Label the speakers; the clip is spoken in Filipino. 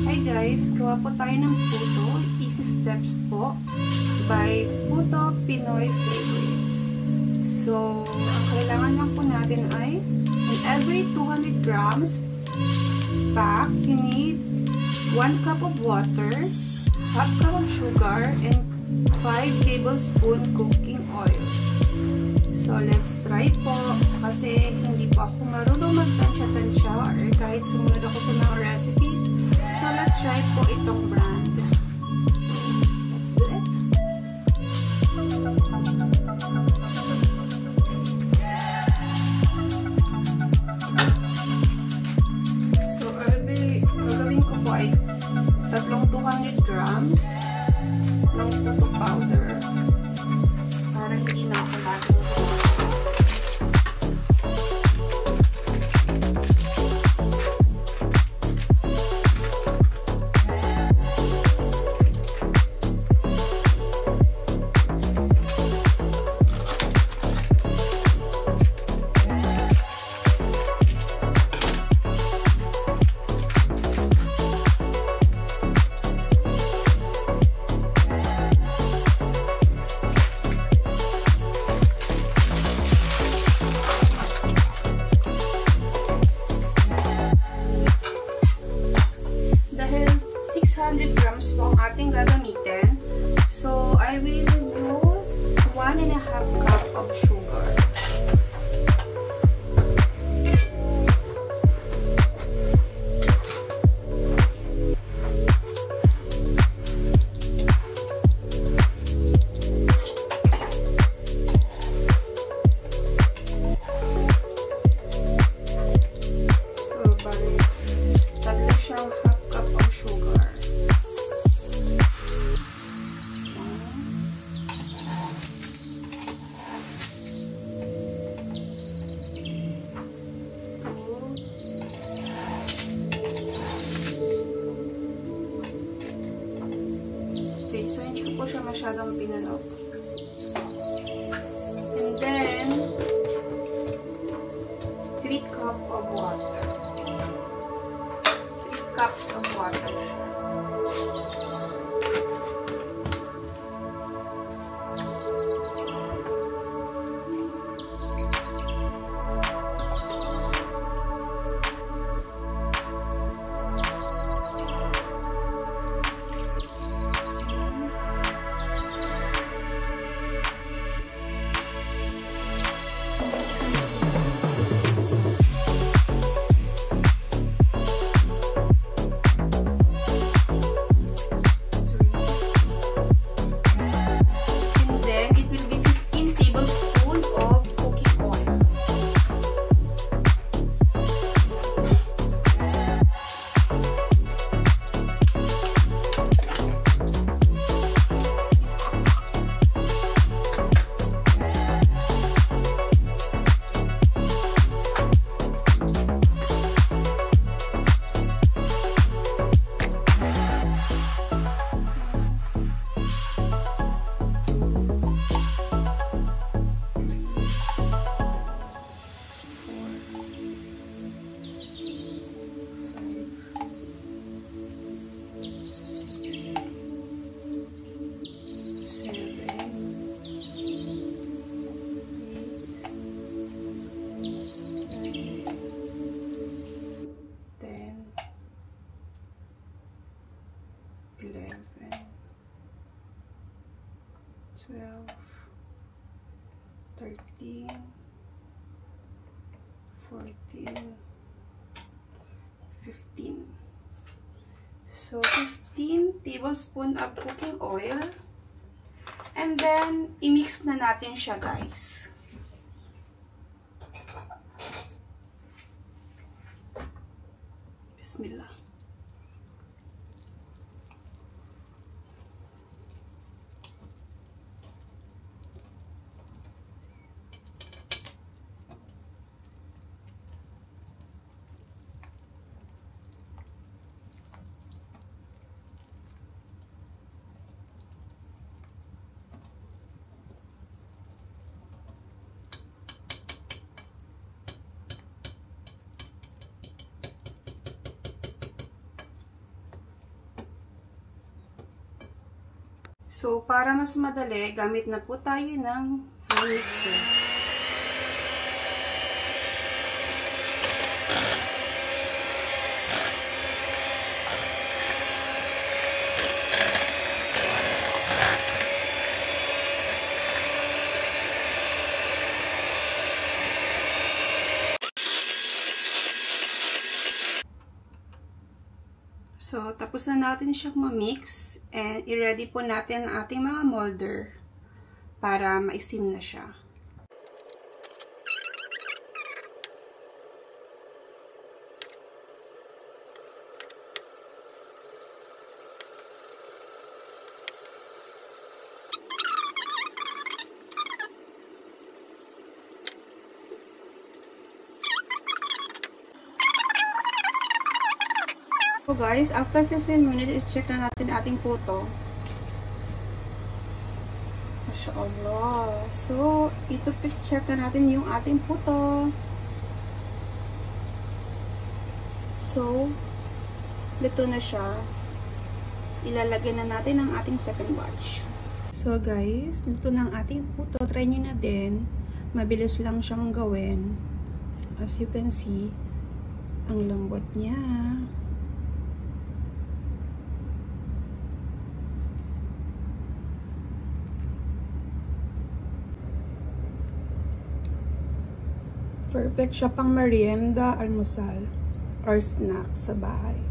Speaker 1: Hi guys, gawa po tayo ng puto. Easy steps po by Puto Pinoy Favorites. So, ang kailangan lang po natin ay in every 200 grams pack, you need 1 cup of water, half cup of sugar, and 5 tablespoon cooking oil. So, let's try po kasi hindi po ako marunong magtansya-tansya or kahit sumunod ako sa mga recipes. So, let's try po itong brand. So, let's do it. So, gagawin ko po ay tatlong 200 grams ng puto powder para hindi na ako lagi. Ating gagamitin. So, I will use 1.5 cup of sugar. So, bali, tatlo siyang half cup of sugar. So, hindi ko po siya masyadong pinalog. And then, 3 cups of water. 3 cups of water siya. Twelve, 13, 14, 15. So, 15 tablespoon of cooking oil. And then, i-mix na natin siya, guys. Bismillah. So, para mas madali, gamit na po tayo ng hand mixer. So, tapos na natin siyang ma-mix and i-ready po natin ang ating mga molder para ma-steam na siya. So guys, after 15 minutes, i-check na natin ating puto. Mashallah. So, ito check na natin yung ating puto. So, luto na siya. Ilalagay na natin ang ating second batch. So guys, luto na ang ating puto. Try nyo na din. Mabilis lang siyang gawin. As you can see, ang lambot niya. Perfect siya pang merienda, almusal, or snack sa bahay.